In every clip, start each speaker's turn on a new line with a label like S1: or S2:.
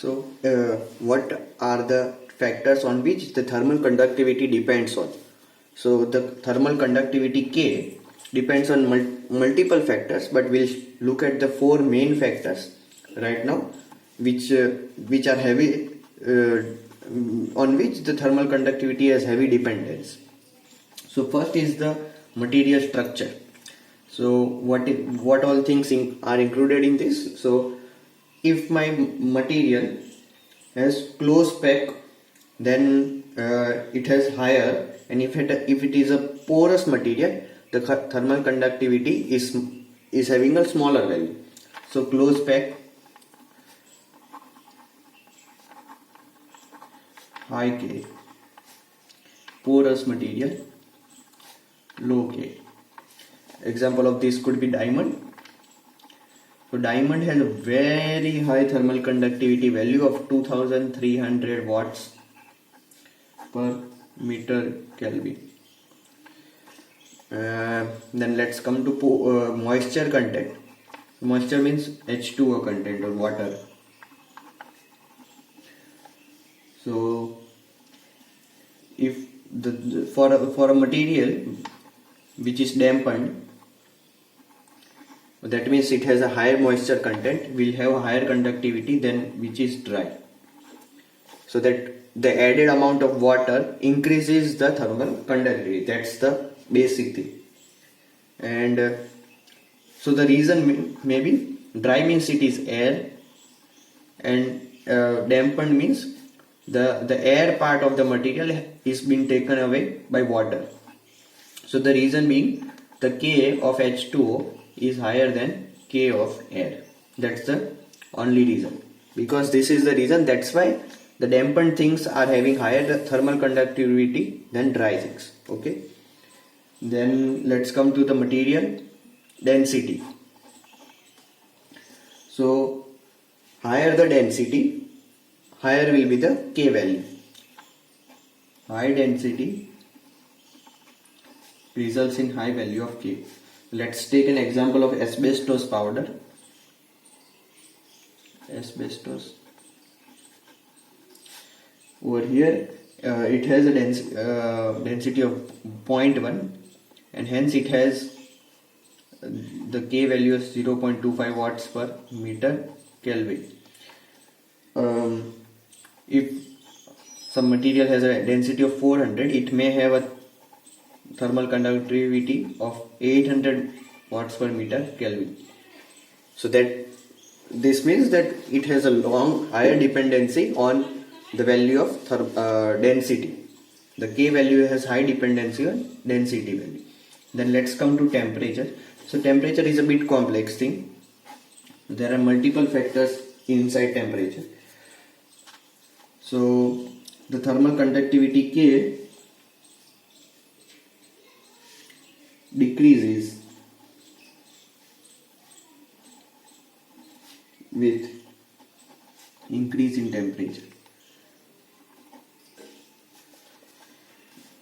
S1: What are the factors on which the thermal conductivity depends on? So the thermal conductivity K depends on multiple factors, but we'll look at the four main factors right now, which are heavy, on which the thermal conductivity has heavy dependence. So first is the material structure. So what all things are included in this? So if my material has close pack, then it has higher, and if it is a porous material, the thermal conductivity is having a smaller value. So close pack, high K, porous material, low K. Example of this could be diamond. So diamond has a very high thermal conductivity value of 2300 watts per meter Kelvin. Then let's come to moisture content. Moisture means H2O content or water. So if for a material which is dampened, that means it has a higher moisture content, will have a higher conductivity than which is dry. So that the added amount of water increases the thermal conductivity. That's the basic thing. And so the reason maybe dry means it is air, and dampened means the air part of the material is being taken away by water. So the reason being the K of H2O is higher than K of air. That's the only reason. Because this is the reason, that's why the dampened things are having higher thermal conductivity than dry things. Okay. Then let's come to the material density. So higher the density, higher will be the K value. High density results in high value of K. Let's take an example of asbestos powder. Asbestos. Over here, it has a density of 0.1, and hence it has the K value is 0.25 watts per meter Kelvin. If some material has a density of 400, it may have a thermal conductivity of 800 watts per meter Kelvin. So that this means that it has a higher dependency on the value of density. The K value has high dependency on density value. Then let's come to temperature. So temperature is a bit complex thing. There are multiple factors inside temperature. So the thermal conductivity K decreases with increase in temperature.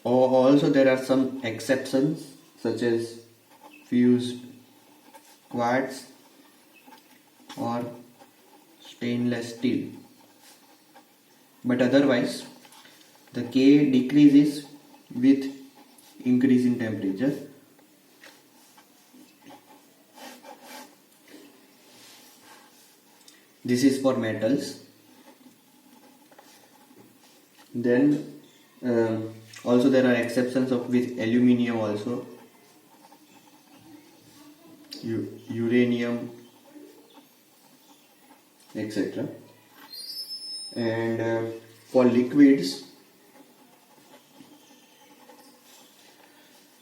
S1: Also there are some exceptions such as fused quartz or stainless steel, but otherwise the K decreases with increase in temperature. This is for metals. Then also there are exceptions of with aluminium also, uranium, etc. And for liquids,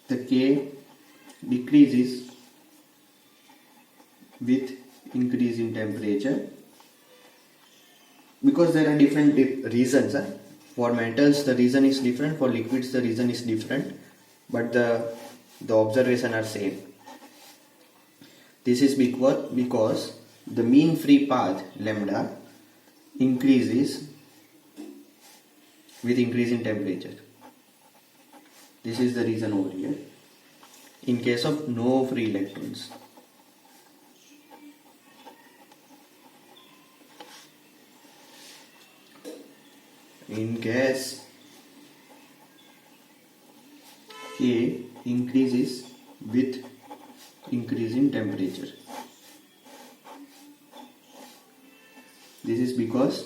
S1: the K decreases with increase in temperature, because there are different reasons. For metals the reason is different, for liquids the reason is different, but the observation are same. This is because the mean free path lambda increases with increase in temperature. This is the reason over here. In case of no free electrons. In gas, K increases with increase in temperature. This is because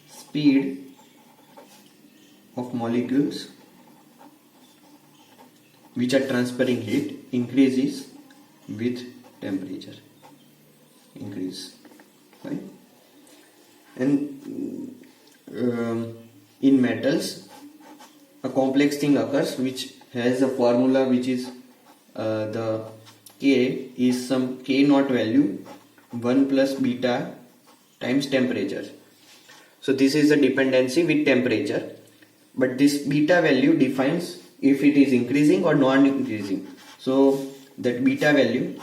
S1: speed of molecules which are transferring heat increases with temperature increase, right? And in metals a complex thing occurs which has a formula which is the K is some K naught value 1 plus beta times temperature. So this is the dependency with temperature, but this beta value defines if it is increasing or non-increasing. So that beta value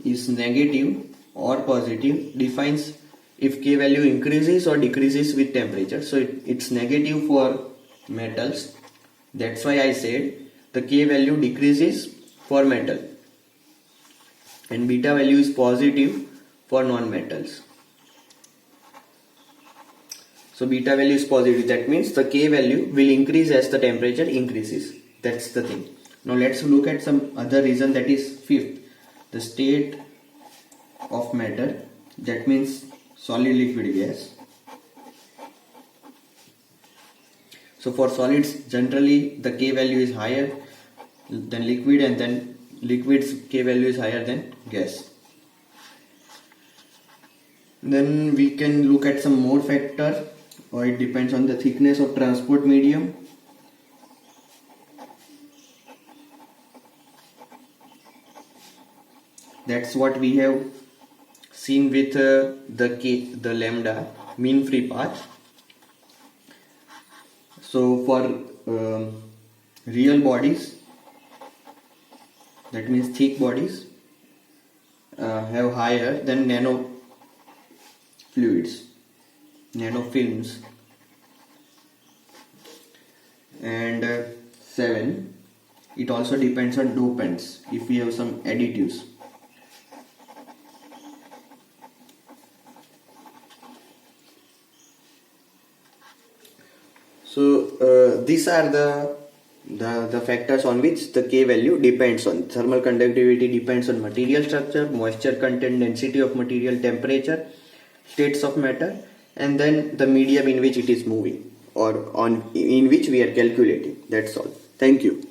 S1: is negative or positive, defines if K value increases or decreases with temperature. So it's negative for metals. That's why I said the K value decreases for metal and beta value is positive for non-metals. So beta value is positive, that means the K value will increase as the temperature increases. That's the thing. Now let's look at some other reason, that is fifth, the state of matter, that means solid, liquid, gas. So for solids generally the K value is higher than liquid, and then liquid's K value is higher than gas. Then we can look at some more factor, or it depends on the thickness of transport medium. That's what we have seen with the lambda mean free path. So for real bodies, that means thick bodies, have higher than nano fluids, nanofilms. And 7, it also depends on dopants, if we have some additives. So these are the factors on which the K value depends on. Thermal conductivity depends on material structure, moisture content, density of material, temperature, states of matter, and then the medium in which it is moving, or in which we are calculating. That's all. Thank you.